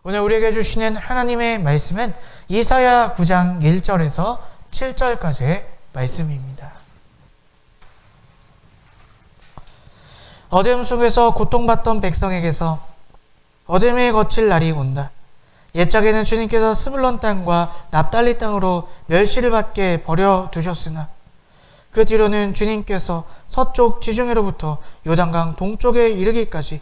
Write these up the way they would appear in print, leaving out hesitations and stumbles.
오늘 우리에게 주시는 하나님의 말씀은 이사야 9장 1절에서 7절까지의 말씀입니다. 어둠 속에서 고통받던 백성에게서 어둠이 거칠 날이 온다. 옛적에는 주님께서 스불론 땅과 납달리 땅으로 멸시를 받게 버려두셨으나 그 뒤로는 주님께서 서쪽 지중해로부터 요단강 동쪽에 이르기까지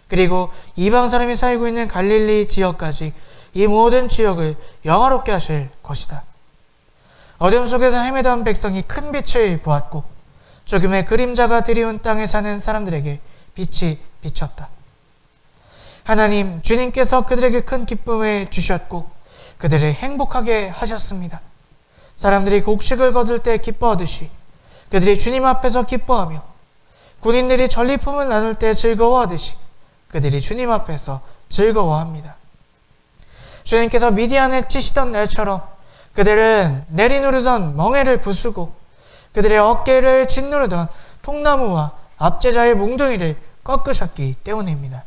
그리고 이방 사람이 살고 있는 갈릴리 지역까지 이 모든 지역을 영화롭게 하실 것이다. 어둠 속에서 헤매던 백성이 큰 빛을 보았고 죽음의 그림자가 드리운 땅에 사는 사람들에게 빛이 비쳤다. 하나님 주님께서 그들에게 큰 기쁨을 주셨고 그들을 행복하게 하셨습니다. 사람들이 곡식을 거둘 때 기뻐하듯이 그들이 주님 앞에서 기뻐하며 군인들이 전리품을 나눌 때 즐거워하듯이 그들이 주님 앞에서 즐거워합니다. 주님께서 미디안을 치시던 날처럼 그들은 내리누르던 멍에를 부수고 그들의 어깨를 짓누르던 통나무와 압제자의 몽둥이를 꺾으셨기 때문입니다.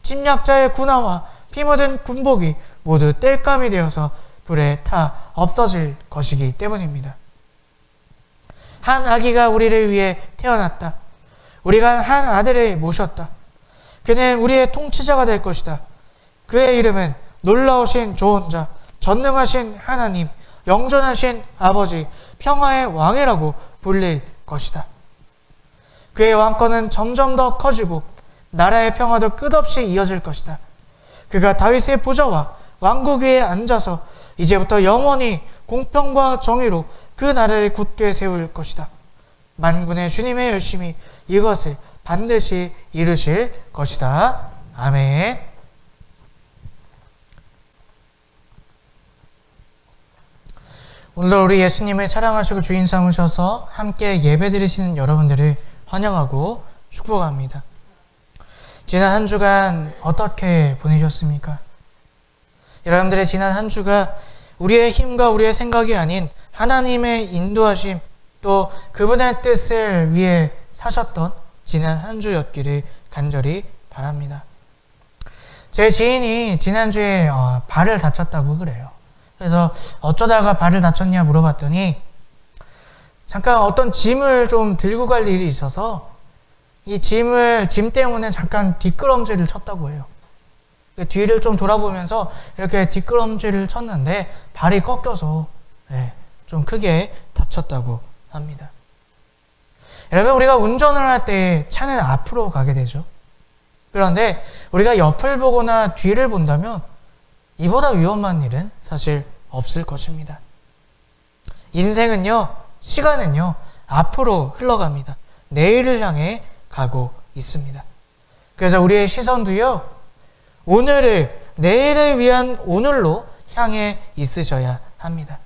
침략자의 군화와 피 묻은 군복이 모두 땔감이 되어서 불에 타 없어질 것이기 때문입니다. 한 아기가 우리를 위해 태어났다. 우리가 한 아들을 모셨다. 그는 우리의 통치자가 될 것이다. 그의 이름은 놀라우신 조언자, 전능하신 하나님, 영존하신 아버지, 평화의 왕이라고 불릴 것이다. 그의 왕권은 점점 더 커지고 나라의 평화도 끝없이 이어질 것이다. 그가 다윗의 보좌와 왕국 위에 앉아서 이제부터 영원히 공평과 정의로 그 나라를 굳게 세울 것이다. 만군의 주님의 열심히 이것을 반드시 이루실 것이다. 아멘. 오늘도 우리 예수님을 사랑하시고 주인 삼으셔서 함께 예배드리시는 여러분들을 환영하고 축복합니다. 지난 한 주간 어떻게 보내셨습니까? 여러분들의 지난 한 주가 우리의 힘과 우리의 생각이 아닌 하나님의 인도하심 또 그분의 뜻을 위해 사셨던 지난 한 주였기를 간절히 바랍니다. 제 지인이 지난주에 발을 다쳤다고 그래요. 그래서 어쩌다가 발을 다쳤냐 물어봤더니 잠깐 어떤 짐을 좀 들고 갈 일이 있어서 이 짐 때문에 잠깐 뒷걸음질을 쳤다고 해요. 뒤를 좀 돌아보면서 이렇게 뒷걸음질을 쳤는데 발이 꺾여서 좀 크게 다쳤다고 합니다. 여러분, 우리가 운전을 할 때 차는 앞으로 가게 되죠. 그런데 우리가 옆을 보거나 뒤를 본다면 이보다 위험한 일은 사실 없을 것입니다. 인생은요, 시간은요, 앞으로 흘러갑니다. 내일을 향해 가고 있습니다. 그래서 우리의 시선도요, 내일을 위한 오늘로 향해 있으셔야 합니다.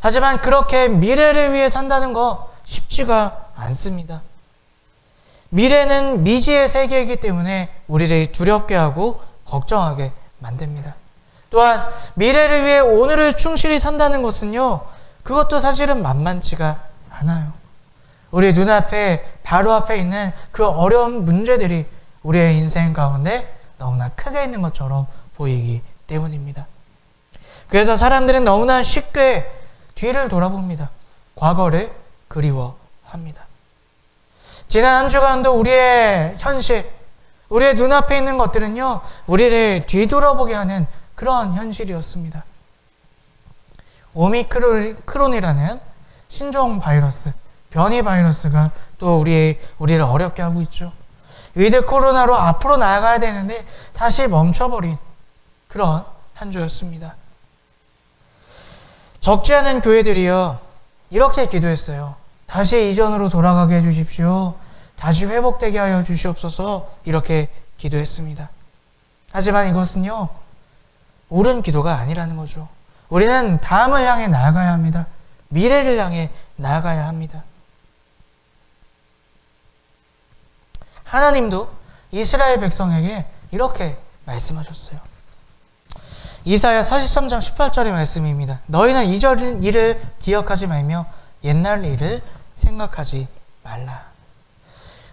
하지만 그렇게 미래를 위해 산다는 거 쉽지가 않습니다. 미래는 미지의 세계이기 때문에 우리를 두렵게 하고 걱정하게 만듭니다. 또한 미래를 위해 오늘을 충실히 산다는 것은요, 그것도 사실은 만만치가 않아요. 우리 눈앞에 바로 앞에 있는 그 어려운 문제들이 우리의 인생 가운데 너무나 크게 있는 것처럼 보이기 때문입니다. 그래서 사람들은 너무나 쉽게 뒤를 돌아봅니다. 과거를 그리워합니다. 지난 한 주간도 우리의 현실, 우리의 눈앞에 있는 것들은요, 우리를 뒤돌아보게 하는 그런 현실이었습니다. 오미크론이라는 신종 바이러스, 변이 바이러스가 또 우리를 어렵게 하고 있죠. 위드 코로나로 앞으로 나아가야 되는데 다시 멈춰버린 그런 한 주였습니다. 적지 않은 교회들이요, 이렇게 기도했어요. 다시 이전으로 돌아가게 해주십시오. 다시 회복되게 하여 주시옵소서. 이렇게 기도했습니다. 하지만 이것은요, 옳은 기도가 아니라는 거죠. 우리는 다음을 향해 나아가야 합니다. 미래를 향해 나아가야 합니다. 하나님도 이스라엘 백성에게 이렇게 말씀하셨어요. 이사야 43장 18절의 말씀입니다. 너희는 이전 일을 기억하지 말며 옛날 일을 생각하지 말라.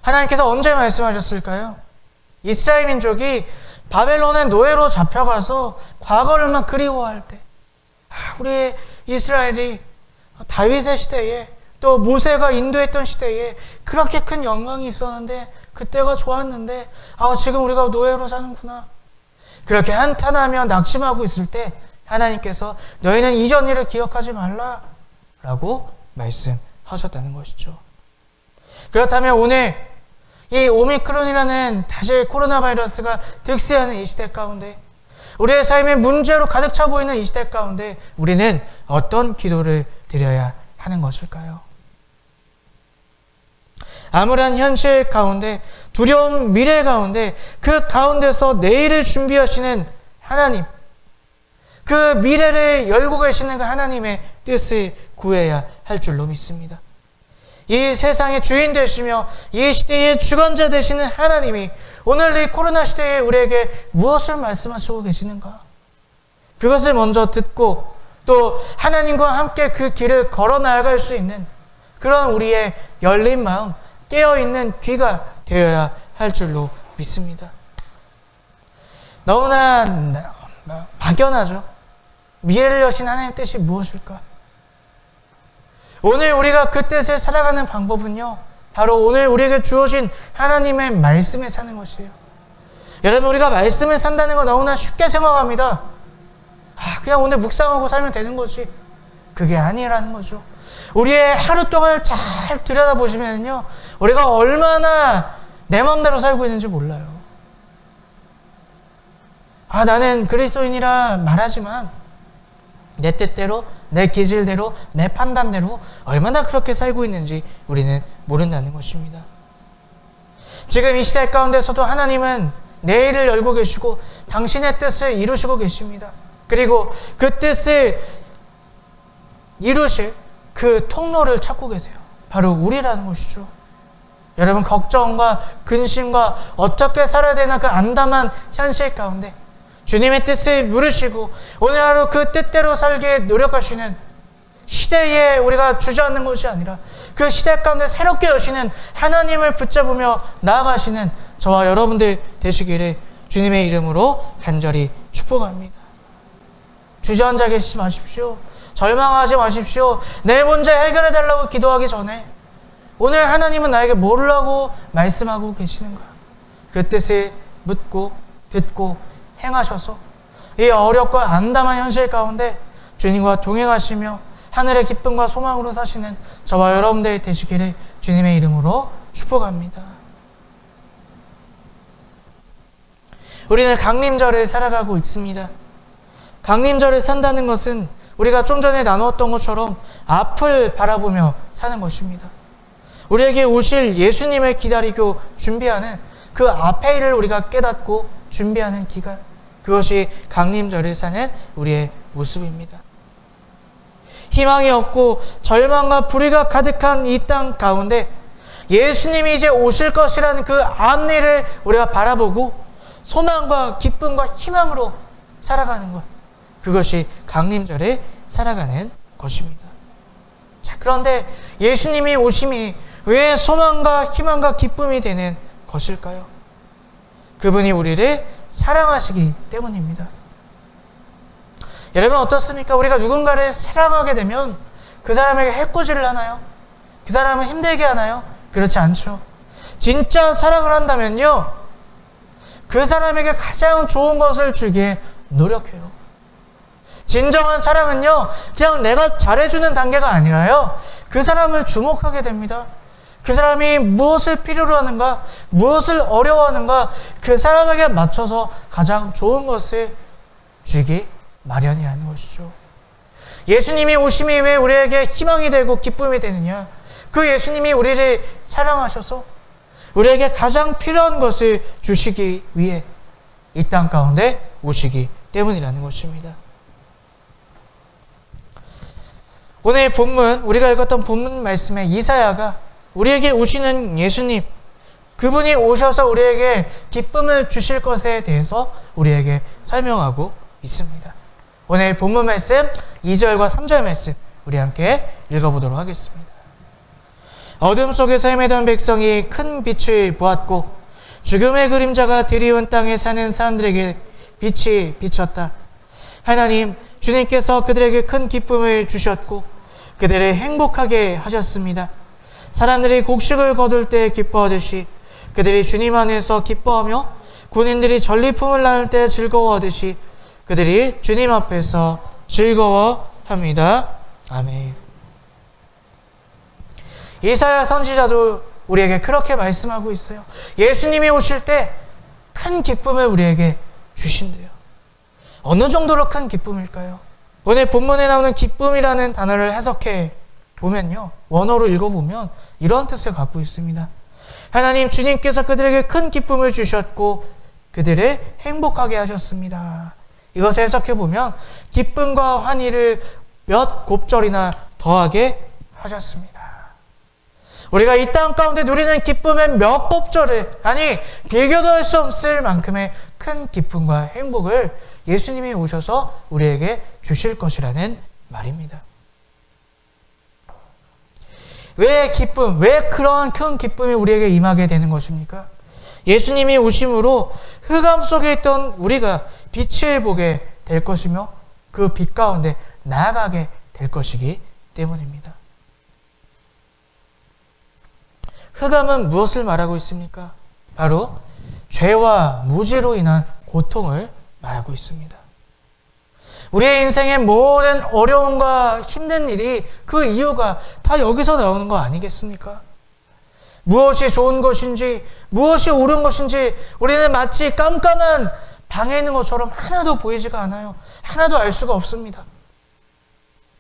하나님께서 언제 말씀하셨을까요? 이스라엘 민족이 바벨론의 노예로 잡혀가서 과거를 막 그리워할 때, 우리 이스라엘이 다윗의 시대에 또 모세가 인도했던 시대에 그렇게 큰 영광이 있었는데 그때가 좋았는데 지금 우리가 노예로 사는구나. 그렇게 한탄하며 낙심하고 있을 때 하나님께서 너희는 이전 일을 기억하지 말라 라고 말씀하셨다는 것이죠. 그렇다면 오늘 이 오미크론이라는 다시 코로나 바이러스가 득세하는 이 시대 가운데, 우리의 삶에 문제로 가득 차 보이는 이 시대 가운데 우리는 어떤 기도를 드려야 하는 것일까요? 암울한 현실 가운데, 두려운 미래 가운데, 그 가운데서 내일을 준비하시는 하나님, 그 미래를 열고 계시는 그 하나님의 뜻을 구해야 할 줄로 믿습니다. 이 세상의 주인 되시며 이 시대의 주관자 되시는 하나님이 오늘 이 코로나 시대에 우리에게 무엇을 말씀하시고 계시는가? 그것을 먼저 듣고 또 하나님과 함께 그 길을 걸어 나아갈 수 있는 그런 우리의 열린 마음, 깨어있는 귀가 되어야 할 줄로 믿습니다. 너무나 막연하죠. 미래를 여신 하나님의 뜻이 무엇일까? 오늘 우리가 그 뜻을 살아가는 방법은요, 바로 오늘 우리에게 주어진 하나님의 말씀에 사는 것이에요. 여러분, 우리가 말씀을 산다는 거 너무나 쉽게 생각합니다. 그냥 오늘 묵상하고 살면 되는 거지. 그게 아니라는 거죠. 우리의 하루 동안을 잘 들여다보시면요, 우리가 얼마나 내 마음대로 살고 있는지 몰라요. 나는 그리스도인이라 말하지만 내 뜻대로, 내 기질대로, 내 판단대로 얼마나 그렇게 살고 있는지 우리는 모른다는 것입니다. 지금 이 시대 가운데서도 하나님은 내일을 열고 계시고 당신의 뜻을 이루시고 계십니다. 그리고 그 뜻을 이루실 그 통로를 찾고 계세요. 바로 우리라는 것이죠. 여러분, 걱정과 근심과 어떻게 살아야 되나 그 암담한 현실 가운데 주님의 뜻을 물으시고 오늘 하루 그 뜻대로 살게 노력하시는 시대에 우리가 주저앉는 것이 아니라 그 시대 가운데 새롭게 여시는 하나님을 붙잡으며 나아가시는 저와 여러분들 되시기를 주님의 이름으로 간절히 축복합니다. 주저앉아 계시지 마십시오. 절망하지 마십시오. 내 문제 해결해 달라고 기도하기 전에 오늘 하나님은 나에게 뭐라고 말씀하고 계시는가? 그 뜻을 묻고 듣고 행하셔서 이 어렵고 암담한 현실 가운데 주님과 동행하시며 하늘의 기쁨과 소망으로 사시는 저와 여러분들 되시기를 주님의 이름으로 축복합니다. 우리는 강림절을 살아가고 있습니다. 강림절을 산다는 것은 우리가 좀 전에 나누었던 것처럼 앞을 바라보며 사는 것입니다. 우리에게 오실 예수님을 기다리고 준비하는 그 앞의 일을 우리가 깨닫고 준비하는 기간, 그것이 강림절을 사는 우리의 모습입니다. 희망이 없고 절망과 불의가 가득한 이 땅 가운데 예수님이 이제 오실 것이라는 그 앞일을 우리가 바라보고 소망과 기쁨과 희망으로 살아가는 것, 그것이 강림절에 살아가는 것입니다. 자, 그런데 예수님이 오심이 왜 소망과 희망과 기쁨이 되는 것일까요? 그분이 우리를 사랑하시기 때문입니다. 여러분, 어떻습니까? 우리가 누군가를 사랑하게 되면 그 사람에게 해코지를 하나요? 그 사람을 힘들게 하나요? 그렇지 않죠. 진짜 사랑을 한다면요, 그 사람에게 가장 좋은 것을 주기에 노력해요. 진정한 사랑은요, 그냥 내가 잘해주는 단계가 아니라요, 그 사람을 주목하게 됩니다. 그 사람이 무엇을 필요로 하는가, 무엇을 어려워하는가, 그 사람에게 맞춰서 가장 좋은 것을 주기 마련이라는 것이죠. 예수님이 오심이 왜 우리에게 희망이 되고 기쁨이 되느냐? 그 예수님이 우리를 사랑하셔서 우리에게 가장 필요한 것을 주시기 위해 이 땅 가운데 오시기 때문이라는 것입니다. 오늘 본문, 우리가 읽었던 본문 말씀에 이사야가 우리에게 오시는 예수님, 그분이 오셔서 우리에게 기쁨을 주실 것에 대해서 우리에게 설명하고 있습니다. 오늘 본문 말씀 2절과 3절 말씀 우리 함께 읽어보도록 하겠습니다. 어둠 속에서 헤매던 백성이 큰 빛을 보았고 죽음의 그림자가 드리운 땅에 사는 사람들에게 빛이 비쳤다. 하나님, 주님께서 그들에게 큰 기쁨을 주셨고 그들을 행복하게 하셨습니다. 사람들이 곡식을 거둘 때 기뻐하듯이 그들이 주님 안에서 기뻐하며 군인들이 전리품을 나눌 때 즐거워하듯이 그들이 주님 앞에서 즐거워합니다. 아멘. 이사야 선지자도 우리에게 그렇게 말씀하고 있어요. 예수님이 오실 때 큰 기쁨을 우리에게 주신대요. 어느 정도로 큰 기쁨일까요? 오늘 본문에 나오는 기쁨이라는 단어를 해석해 보면요, 원어로 읽어보면 이런 뜻을 갖고 있습니다. 하나님 주님께서 그들에게 큰 기쁨을 주셨고 그들을 행복하게 하셨습니다. 이것을 해석해 보면 기쁨과 환희를 몇 곱절이나 더하게 하셨습니다. 우리가 이 땅 가운데 누리는 기쁨의 몇 곱절을, 아니 비교도 할 수 없을 만큼의 큰 기쁨과 행복을 예수님이 오셔서 우리에게 주실 것이라는 말입니다. 왜 기쁨, 왜 그러한 큰 기쁨이 우리에게 임하게 되는 것입니까? 예수님이 오심으로 흑암 속에 있던 우리가 빛을 보게 될 것이며 그 빛 가운데 나아가게 될 것이기 때문입니다. 흑암은 무엇을 말하고 있습니까? 바로 죄와 무지로 인한 고통을 말하고 있습니다. 우리의 인생의 모든 어려움과 힘든 일이 그 이유가 다 여기서 나오는 거 아니겠습니까? 무엇이 좋은 것인지, 무엇이 옳은 것인지 우리는 마치 깜깜한 방에 있는 것처럼 하나도 보이지가 않아요. 하나도 알 수가 없습니다.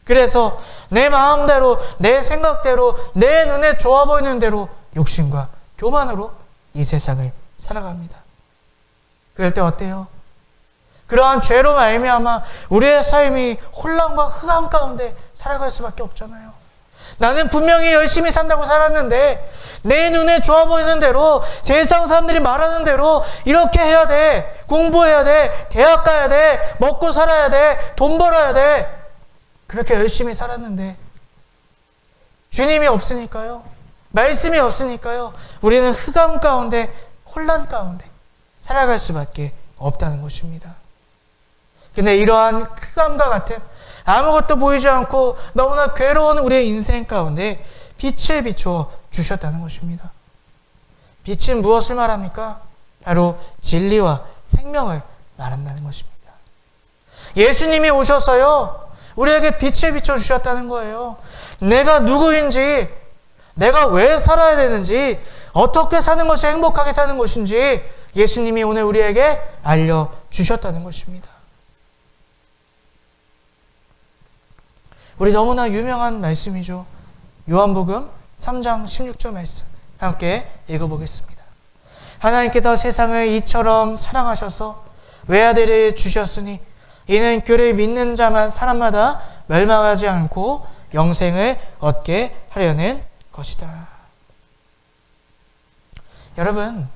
그래서 내 마음대로, 내 생각대로, 내 눈에 좋아 보이는 대로 욕심과 교만으로 이 세상을 살아갑니다. 그럴 때 어때요? 그러한 죄로 말미암아 우리의 삶이 혼란과 흑암 가운데 살아갈 수밖에 없잖아요. 나는 분명히 열심히 산다고 살았는데 내 눈에 좋아 보이는 대로, 세상 사람들이 말하는 대로 이렇게 해야 돼, 공부해야 돼, 대학 가야 돼, 먹고 살아야 돼, 돈 벌어야 돼, 그렇게 열심히 살았는데 주님이 없으니까요, 말씀이 없으니까요, 우리는 흑암 가운데, 혼란 가운데 살아갈 수밖에 없다는 것입니다. 근데 이러한 흑암과 같은 아무것도 보이지 않고 너무나 괴로운 우리의 인생 가운데 빛을 비추어 주셨다는 것입니다. 빛은 무엇을 말합니까? 바로 진리와 생명을 말한다는 것입니다. 예수님이 오셔서요, 우리에게 빛을 비춰 주셨다는 거예요. 내가 누구인지, 내가 왜 살아야 되는지, 어떻게 사는 것이 행복하게 사는 것인지 예수님이 오늘 우리에게 알려주셨다는 것입니다. 우리 너무나 유명한 말씀이죠. 요한복음 3장 16절 말씀 함께 읽어보겠습니다. 하나님께서 세상을 이처럼 사랑하셔서 외아들을 주셨으니 이는 그를 믿는 자만 사람마다 멸망하지 않고 영생을 얻게 하려는 것이다. 여러분,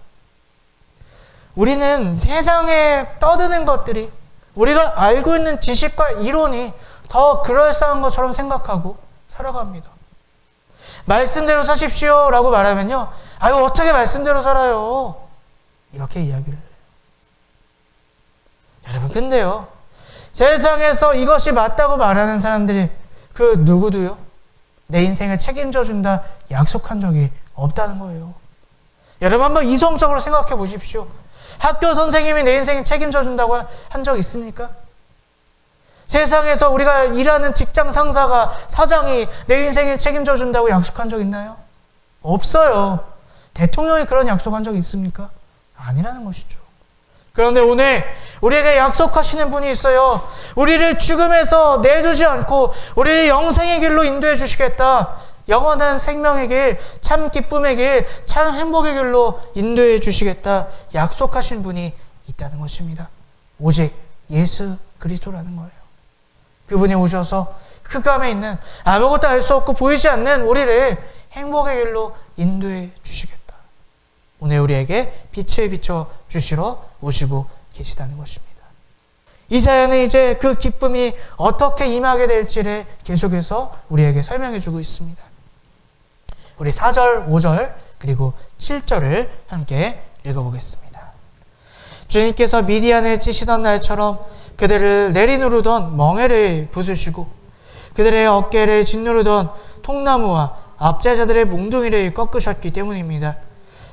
우리는 세상에 떠드는 것들이, 우리가 알고 있는 지식과 이론이 더 그럴싸한 것처럼 생각하고 살아갑니다. 말씀대로 사십시오 라고 말하면요, 아유 어떻게 말씀대로 살아요, 이렇게 이야기를 해요. 여러분, 근데요, 세상에서 이것이 맞다고 말하는 사람들이 그 누구도요, 내 인생을 책임져 준다 약속한 적이 없다는 거예요. 여러분, 한번 이성적으로 생각해 보십시오. 학교 선생님이 내 인생을 책임져 준다고 한 적 있습니까? 세상에서 우리가 일하는 직장 상사가, 사장이 내 인생을 책임져 준다고 약속한 적 있나요? 없어요. 대통령이 그런 약속한 적 있습니까? 아니라는 것이죠. 그런데 오늘 우리에게 약속하시는 분이 있어요. 우리를 죽음에서 내두지 않고 우리를 영생의 길로 인도해 주시겠다. 영원한 생명의 길, 참 기쁨의 길, 참 행복의 길로 인도해 주시겠다 약속하신 분이 있다는 것입니다. 오직 예수 그리스도라는 거예요. 그분이 오셔서 흑암에 있는, 아무것도 알 수 없고 보이지 않는 우리를 행복의 길로 인도해 주시겠다. 오늘 우리에게 빛을 비춰 주시러 오시고 계시다는 것입니다. 이사야는 이제 그 기쁨이 어떻게 임하게 될지를 계속해서 우리에게 설명해 주고 있습니다. 우리 4절, 5절, 그리고 7절을 함께 읽어보겠습니다. 주님께서 미디안에 찌시던 날처럼 그들을 내리누르던 멍에를 부수시고 그들의 어깨를 짓누르던 통나무와 압제자들의 몽둥이를 꺾으셨기 때문입니다.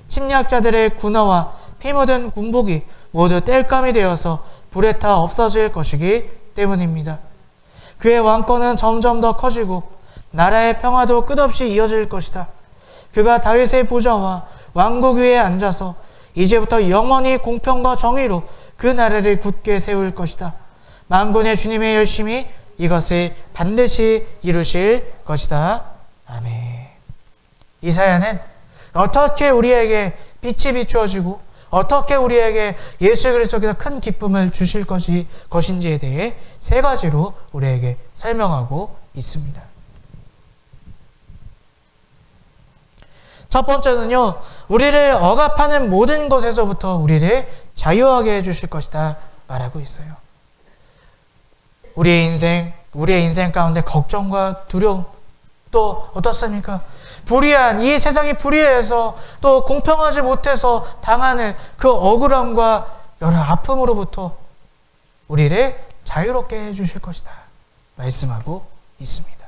침략자들의 군화와 피 묻은 군복이 모두 땔감이 되어서 불에 타 없어질 것이기 때문입니다. 그의 왕권은 점점 더 커지고 나라의 평화도 끝없이 이어질 것이다. 그가 다윗의 보좌와 왕국 위에 앉아서 이제부터 영원히 공평과 정의로 그 나라를 굳게 세울 것이다. 만군의 주님의 열심히 이것을 반드시 이루실 것이다. 아멘. 이사야는 어떻게 우리에게 빛이 비추어지고 어떻게 우리에게 예수 그리스도께서 큰 기쁨을 주실 것인지에 대해 세 가지로 우리에게 설명하고 있습니다. 첫 번째는요, 우리를 억압하는 모든 것에서부터 우리를 자유하게 해주실 것이다 말하고 있어요. 우리의 인생 가운데 걱정과 두려움, 또 어떻습니까? 불의한, 이 세상이 불의해서 또 공평하지 못해서 당하는 그 억울함과 여러 아픔으로부터 우리를 자유롭게 해주실 것이다 말씀하고 있습니다.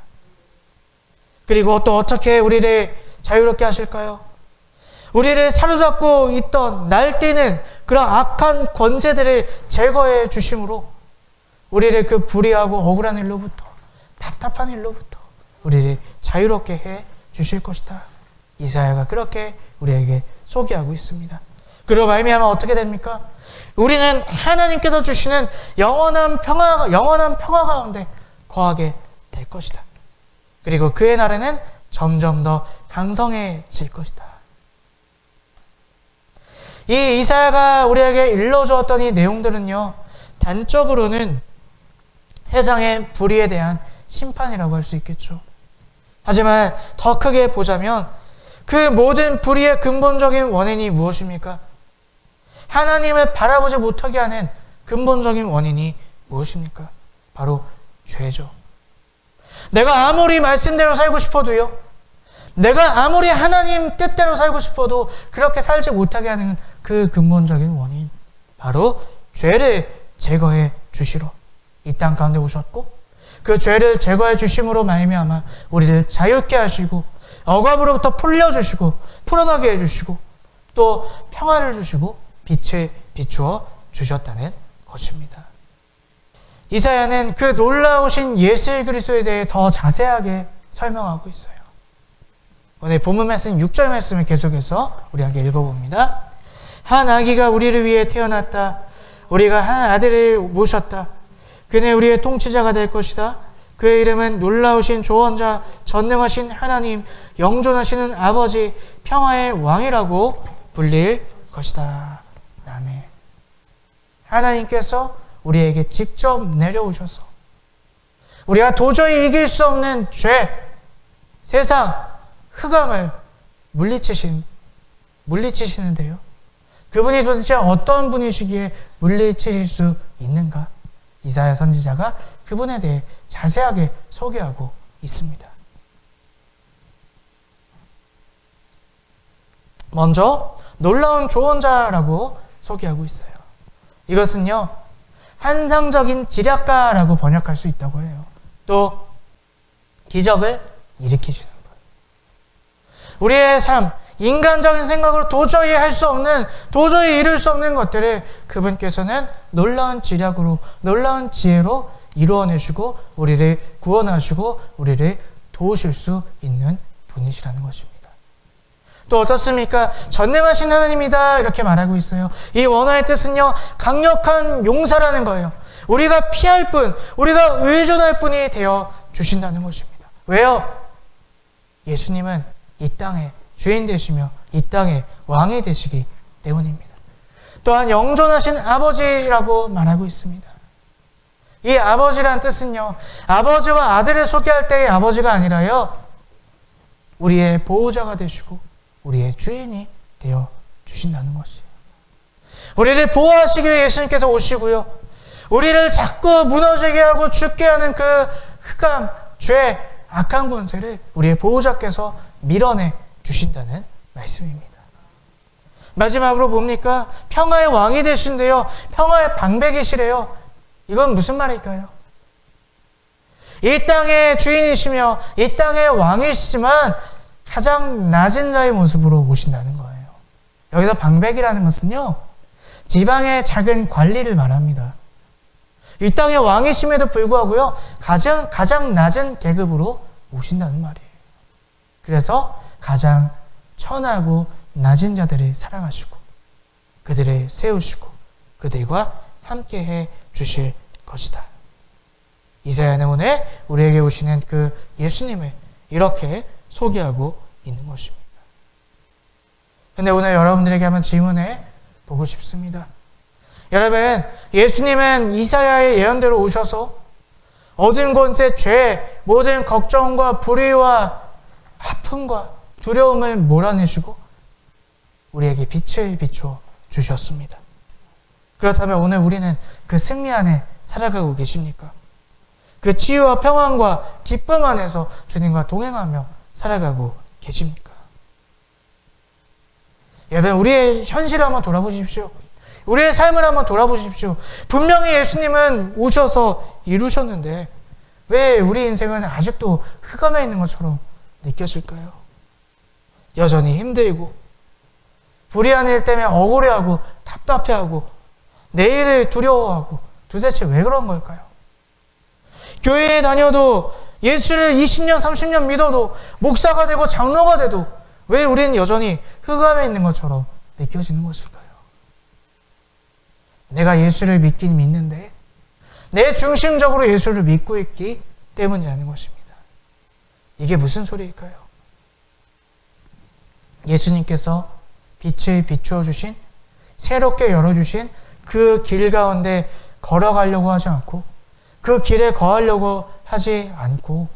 그리고 또 어떻게 우리를 자유롭게 하실까요? 우리를 사로잡고 있던 날뛰는 그런 악한 권세들을 제거해 주심으로 우리를 그 불의하고 억울한 일로부터, 답답한 일로부터 우리를 자유롭게 해 주실 것이다. 이사야가 그렇게 우리에게 소개하고 있습니다. 그로 말미암아 어떻게 됩니까? 우리는 하나님께서 주시는 영원한 평화 가운데 거하게 될 것이다. 그리고 그의 나라는 점점 더 강성해질 것이다. 이 이사야가 우리에게 일러주었던 이 내용들은요, 단적으로는 세상의 불의에 대한 심판이라고 할 수 있겠죠. 하지만 더 크게 보자면 그 모든 불의의 근본적인 원인이 무엇입니까? 하나님을 바라보지 못하게 하는 근본적인 원인이 무엇입니까? 바로 죄죠. 내가 아무리 말씀대로 살고 싶어도요, 내가 아무리 하나님 뜻대로 살고 싶어도 그렇게 살지 못하게 하는 그 근본적인 원인, 바로 죄를 제거해 주시러 이 땅 가운데 오셨고, 그 죄를 제거해 주심으로 말미암아 우리를 자유케 하시고 억압으로부터 풀려주시고 풀어나게 해주시고 또 평화를 주시고 빛을 비추어 주셨다는 것입니다. 이사야는 그 놀라우신 예수 그리스도에 대해 더 자세하게 설명하고 있어요. 오늘 본문 말씀 6절 말씀을 계속해서 우리 함께 읽어봅니다. 한 아기가 우리를 위해 태어났다. 우리가 한 아들을 모셨다. 그는 우리의 통치자가 될 것이다. 그의 이름은 놀라우신 조언자, 전능하신 하나님, 영존하시는 아버지, 평화의 왕이라고 불릴 것이다. 아멘. 하나님께서 우리에게 직접 내려오셔서 우리가 도저히 이길 수 없는 죄, 세상, 흑암을 물리치시는데요. 그분이 도대체 어떤 분이시기에 물리치실 수 있는가? 이사야 선지자가 그분에 대해 자세하게 소개하고 있습니다. 먼저 놀라운 조언자라고 소개하고 있어요. 이것은요, 환상적인 지략가라고 번역할 수 있다고 해요. 또 기적을 일으키시는 분. 우리의 삶, 인간적인 생각으로 도저히 할 수 없는, 도저히 이룰 수 없는 것들을 그분께서는 놀라운 지략으로, 놀라운 지혜로 이루어내시고 우리를 구원하시고 우리를 도우실 수 있는 분이시라는 것입니다. 또 어떻습니까? 전능하신 하나님이다 이렇게 말하고 있어요. 이 원어의 뜻은요, 강력한 용사라는 거예요. 우리가 피할 분, 우리가 의존할 분이 되어 주신다는 것입니다. 왜요? 예수님은 이 땅의 주인 되시며 이 땅의 왕이 되시기 때문입니다. 또한 영존하신 아버지라고 말하고 있습니다. 이 아버지란 뜻은요, 아버지와 아들을 소개할 때의 아버지가 아니라요, 우리의 보호자가 되시고 우리의 주인이 되어 주신다는 것이에요. 우리를 보호하시기 위해 예수님께서 오시고요, 우리를 자꾸 무너지게 하고 죽게 하는 그 흑암, 죄, 악한 권세를 우리의 보호자께서 밀어내 주신다는 말씀입니다. 마지막으로 뭡니까? 평화의 왕이 되신대요. 평화의 방백이시래요. 이건 무슨 말일까요? 이 땅의 주인이시며 이 땅의 왕이시지만 가장 낮은 자의 모습으로 오신다는 거예요. 여기서 방백이라는 것은요, 지방의 작은 관리를 말합니다. 이 땅의 왕이심에도 불구하고요, 가장 낮은 계급으로 오신다는 말이에요. 그래서 가장 천하고 낮은 자들을 사랑하시고 그들을 세우시고 그들과 함께해 주실 것이다. 이사야는 오늘 우리에게 오시는 그 예수님을 이렇게 소개하고 있는 것입니다. 근데 오늘 여러분들에게 한번 질문해 보고 싶습니다. 여러분, 예수님은 이사야의 예언대로 오셔서 어두운 곳의 죄, 모든 걱정과 불의와 아픔과 두려움을 몰아내시고 우리에게 빛을 비추어 주셨습니다. 그렇다면 오늘 우리는 그 승리 안에 살아가고 계십니까? 그 치유와 평안과 기쁨 안에서 주님과 동행하며 살아가고 계십니까? 여러분, 우리의 현실을 한번 돌아보십시오. 우리의 삶을 한번 돌아보십시오. 분명히 예수님은 오셔서 이루셨는데 왜 우리 인생은 아직도 흑암에 있는 것처럼 느껴질까요? 여전히 힘들고 불의한 일 때문에 억울해하고 답답해하고 내일을 두려워하고 도대체 왜 그런 걸까요? 교회에 다녀도 예수를 20년, 30년 믿어도 목사가 되고 장로가 돼도 왜 우리는 여전히 흑암에 있는 것처럼 느껴지는 것일까요? 내가 예수를 믿긴 믿는데 내 중심적으로 예수를 믿고 있기 때문이라는 것입니다. 이게 무슨 소리일까요? 예수님께서 빛을 비추어 주신, 새롭게 열어주신 그 길 가운데 걸어가려고 하지 않고 그 길에 거하려고 하지 않고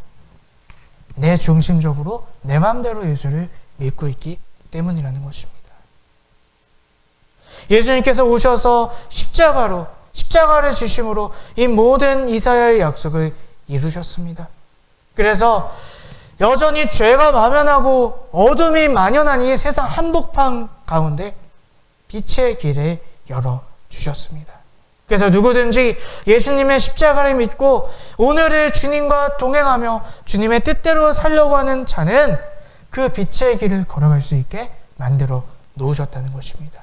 내 중심적으로 내 마음대로 예수를 믿고 있기 때문이라는 것입니다. 예수님께서 오셔서 십자가를 지심으로 이 모든 이사야의 약속을 이루셨습니다. 그래서 여전히 죄가 만연하고 어둠이 만연한 이 세상 한복판 가운데 빛의 길을 열어주셨습니다. 그래서 누구든지 예수님의 십자가를 믿고 오늘을 주님과 동행하며 주님의 뜻대로 살려고 하는 자는 그 빛의 길을 걸어갈 수 있게 만들어 놓으셨다는 것입니다.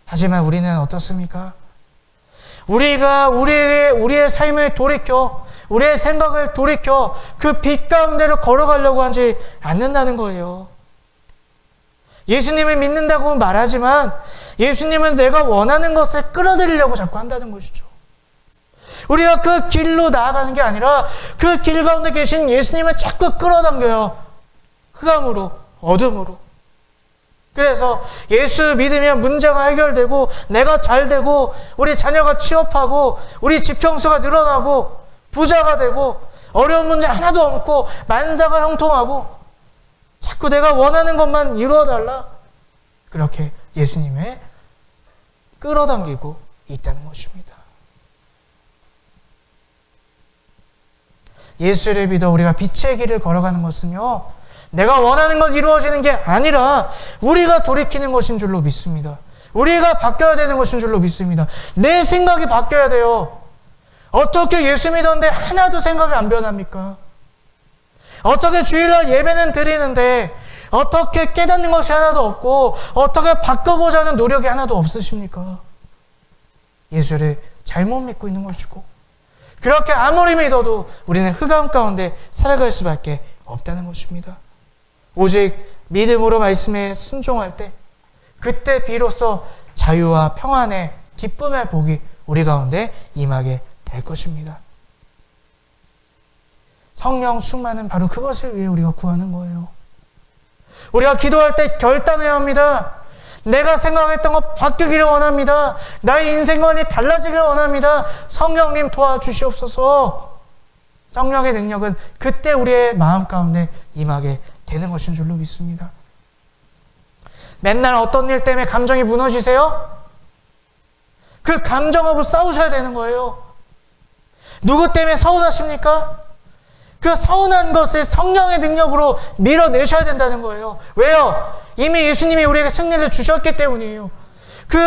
하지만 우리는 어떻습니까? 우리가 우리의 삶을 돌이켜, 우리의 생각을 돌이켜 그 빛 가운데로 걸어가려고 하지 않는다는 거예요. 예수님을 믿는다고 말하지만 예수님은 내가 원하는 것을 끌어들이려고 자꾸 한다는 것이죠. 우리가 그 길로 나아가는 게 아니라 그 길 가운데 계신 예수님을 자꾸 끌어당겨요. 흑암으로, 어둠으로. 그래서 예수 믿으면 문제가 해결되고 내가 잘되고 우리 자녀가 취업하고 우리 지평수가 늘어나고 부자가 되고 어려운 문제 하나도 없고 만사가 형통하고 자꾸 내가 원하는 것만 이루어달라. 그렇게 예수님의 끌어당기고 있다는 것입니다. 예수를 믿어 우리가 빛의 길을 걸어가는 것은요, 내가 원하는 것 이루어지는 게 아니라 우리가 돌이키는 것인 줄로 믿습니다. 우리가 바뀌어야 되는 것인 줄로 믿습니다. 내 생각이 바뀌어야 돼요. 어떻게 예수 믿었는데 하나도 생각이 안 변합니까? 어떻게 주일날 예배는 드리는데 어떻게 깨닫는 것이 하나도 없고 어떻게 바꿔보자는 노력이 하나도 없으십니까? 예수를 잘못 믿고 있는 것이고 그렇게 아무리 믿어도 우리는 흑암 가운데 살아갈 수밖에 없다는 것입니다. 오직 믿음으로 말씀에 순종할 때 그때 비로소 자유와 평안의 기쁨의 복이 우리 가운데 임하게 될 것입니다. 성령 충만은 바로 그것을 위해 우리가 구하는 거예요. 우리가 기도할 때 결단해야 합니다. 내가 생각했던 것 바뀌기를 원합니다. 나의 인생관이 달라지기를 원합니다. 성령님 도와주시옵소서. 성령의 능력은 그때 우리의 마음 가운데 임하게 되는 것인 줄로 믿습니다. 맨날 어떤 일 때문에 감정이 무너지세요? 그 감정하고 싸우셔야 되는 거예요. 누구 때문에 서운하십니까? 그 서운한 것을 성령의 능력으로 밀어내셔야 된다는 거예요. 왜요? 이미 예수님이 우리에게 승리를 주셨기 때문이에요. 그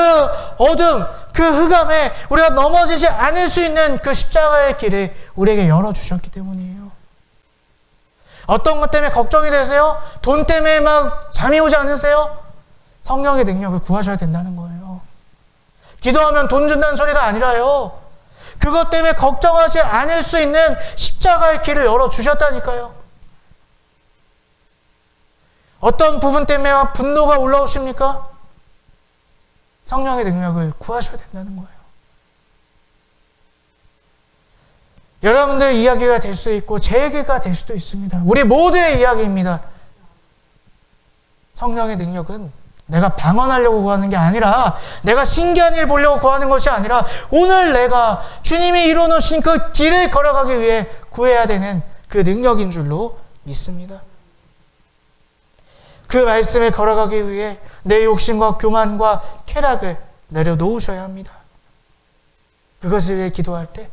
어둠, 그 흑암에 우리가 넘어지지 않을 수 있는 그 십자가의 길을 우리에게 열어주셨기 때문이에요. 어떤 것 때문에 걱정이 되세요? 돈 때문에 막 잠이 오지 않으세요? 성령의 능력을 구하셔야 된다는 거예요. 기도하면 돈 준다는 소리가 아니라요. 그것 때문에 걱정하지 않을 수 있는 십자가의 길을 열어주셨다니까요. 어떤 부분 때문에 분노가 올라오십니까? 성령의 능력을 구하셔야 된다는 거예요. 여러분들 이야기가 될 수도 있고 제 얘기가 될 수도 있습니다. 우리 모두의 이야기입니다. 성령의 능력은 내가 방언하려고 구하는 게 아니라, 내가 신기한 일 보려고 구하는 것이 아니라, 오늘 내가 주님이 이루어놓으신 그 길을 걸어가기 위해 구해야 되는 그 능력인 줄로 믿습니다. 그 말씀을 걸어가기 위해 내 욕심과 교만과 쾌락을 내려놓으셔야 합니다. 그것을 위해 기도할 때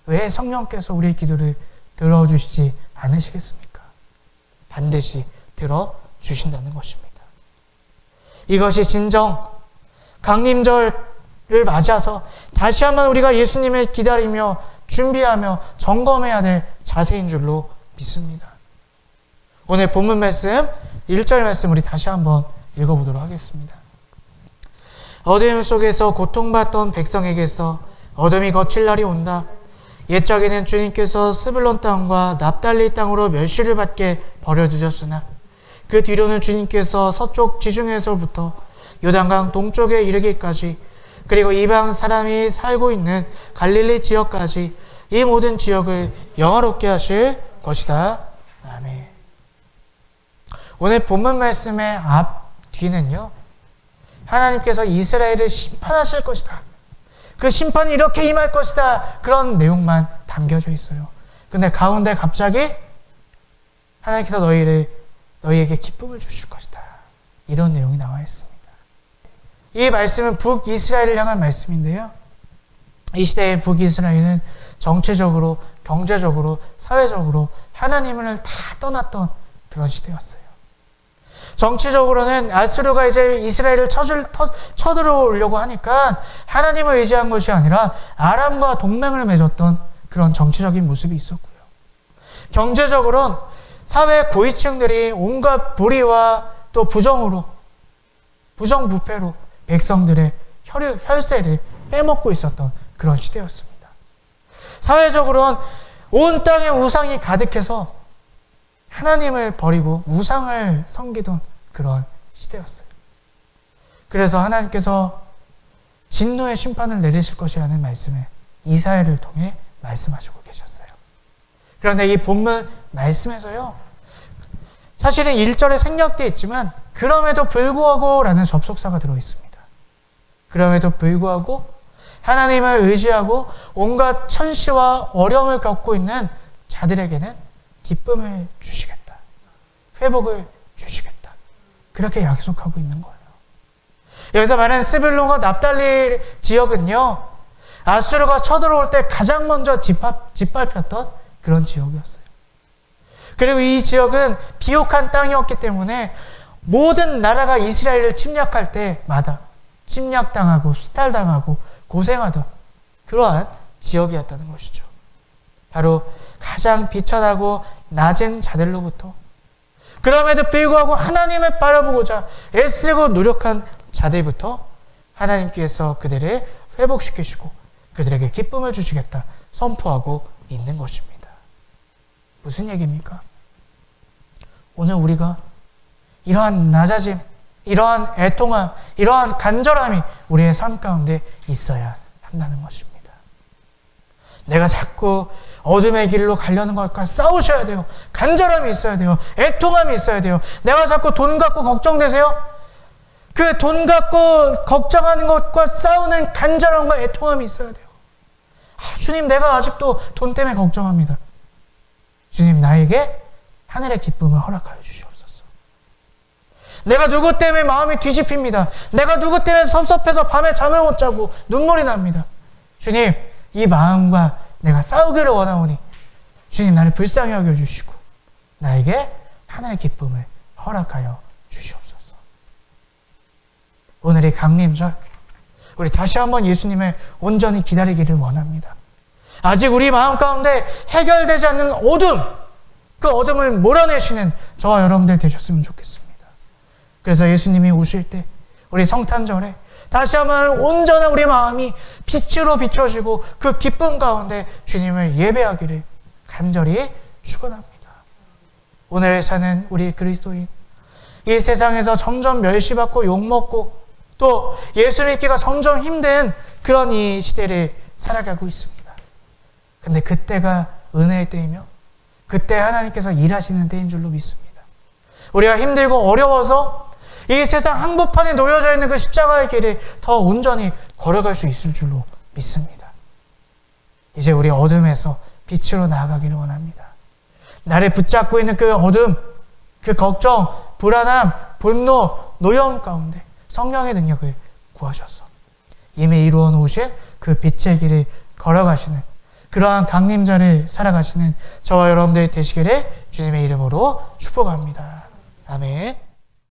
왜 성령께서 우리의 기도를 들어주시지 않으시겠습니까? 반드시 들어주신다는 것입니다. 이것이 진정 강림절을 맞아서 다시 한번 우리가 예수님을 기다리며 준비하며 점검해야 될 자세인 줄로 믿습니다. 오늘 본문 말씀 1절 말씀 우리 다시 한번 읽어보도록 하겠습니다. 어둠 속에서 고통받던 백성에게서 어둠이 거칠 날이 온다. 옛적에는 주님께서 스불론 땅과 납달리 땅으로 멸시를 받게 버려두셨으나 그 뒤로는 주님께서 서쪽 지중해에서부터 요단강 동쪽에 이르기까지, 그리고 이방 사람이 살고 있는 갈릴리 지역까지 이 모든 지역을 영화롭게 하실 것이다. 아멘. 오늘 본문 말씀의 앞 뒤는요, 하나님께서 이스라엘을 심판하실 것이다, 그 심판이 이렇게 임할 것이다, 그런 내용만 담겨져 있어요. 근데 가운데 갑자기 하나님께서 너희에게 기쁨을 주실 것이다, 이런 내용이 나와 있습니다. 이 말씀은 북이스라엘을 향한 말씀인데요, 이 시대의 북이스라엘은 정치적으로, 경제적으로, 사회적으로 하나님을 다 떠났던 그런 시대였어요. 정치적으로는 아수르가 이제 이스라엘을 쳐들어오려고 하니까 하나님을 의지한 것이 아니라 아람과 동맹을 맺었던 그런 정치적인 모습이 있었고요. 경제적으로는 사회 고위층들이 온갖 불의와 또 부정부패로 백성들의 혈세를 빼먹고 있었던 그런 시대였습니다. 사회적으로는 온 땅에 우상이 가득해서 하나님을 버리고 우상을 섬기던 그런 시대였어요. 그래서 하나님께서 진노의 심판을 내리실 것이라는 말씀을 이사야를 통해 말씀하시고 계셨어요. 그런데 이 본문 말씀에서요, 사실은 1절에 생략되어 있지만 그럼에도 불구하고 라는 접속사가 들어있습니다. 그럼에도 불구하고 하나님을 의지하고 온갖 천시와 어려움을 겪고 있는 자들에게는 기쁨을 주시겠다, 회복을 주시겠다, 그렇게 약속하고 있는 거예요. 여기서 말하는 스불론과 납달리 지역은요, 아수르가 쳐들어올 때 가장 먼저 짓밟혔던 그런 지역이었어요. 그리고 이 지역은 비옥한 땅이었기 때문에 모든 나라가 이스라엘을 침략할 때마다 침략당하고 수탈당하고 고생하던 그러한 지역이었다는 것이죠. 바로 가장 비천하고 낮은 자들로부터, 그럼에도 불구하고 하나님을 바라보고자 애쓰고 노력한 자들부터 하나님께서 그들을 회복시키시고 그들에게 기쁨을 주시겠다 선포하고 있는 것입니다. 무슨 얘기입니까? 오늘 우리가 이러한 낮아짐, 이러한 애통함, 이러한 간절함이 우리의 삶 가운데 있어야 한다는 것입니다. 내가 자꾸 어둠의 길로 가려는 것과 싸우셔야 돼요. 간절함이 있어야 돼요. 애통함이 있어야 돼요. 내가 자꾸 돈 갖고 걱정되세요? 그 돈 갖고 걱정하는 것과 싸우는 간절함과 애통함이 있어야 돼요. 주님, 내가 아직도 돈 때문에 걱정합니다. 주님, 나에게 하늘의 기쁨을 허락하여 주시옵소서. 내가 누구 때문에 마음이 뒤집힙니다. 내가 누구 때문에 섭섭해서 밤에 잠을 못 자고 눈물이 납니다. 주님, 이 마음과 내가 싸우기를 원하오니 주님, 나를 불쌍히 여겨주시고 나에게 하늘의 기쁨을 허락하여 주시옵소서. 오늘의 강림절, 우리 다시 한번 예수님을 온전히 기다리기를 원합니다. 아직 우리 마음 가운데 해결되지 않는 어둠, 그 어둠을 몰아내시는 저와 여러분들 되셨으면 좋겠습니다. 그래서 예수님이 오실 때 우리 성탄절에 다시 한번 온전한 우리 마음이 빛으로 비춰지고 그 기쁨 가운데 주님을 예배하기를 간절히 축원합니다. 오늘 사는 우리 그리스도인, 이 세상에서 점점 멸시받고 욕먹고 또 예수 믿기가 점점 힘든 그런 이 시대를 살아가고 있습니다. 근데 그때가 은혜의 때이며 그때 하나님께서 일하시는 때인 줄로 믿습니다. 우리가 힘들고 어려워서 이 세상 한복판에 놓여져 있는 그 십자가의 길을 더 온전히 걸어갈 수 있을 줄로 믿습니다. 이제 우리 어둠에서 빛으로 나아가기를 원합니다. 나를 붙잡고 있는 그 어둠, 그 걱정, 불안함, 분노, 노여움 가운데 성령의 능력을 구하셔서 이미 이루어 놓으신 그 빛의 길을 걸어가시는 그러한 강림절을 살아가시는 저와 여러분들 되시기를 주님의 이름으로 축복합니다. 아멘.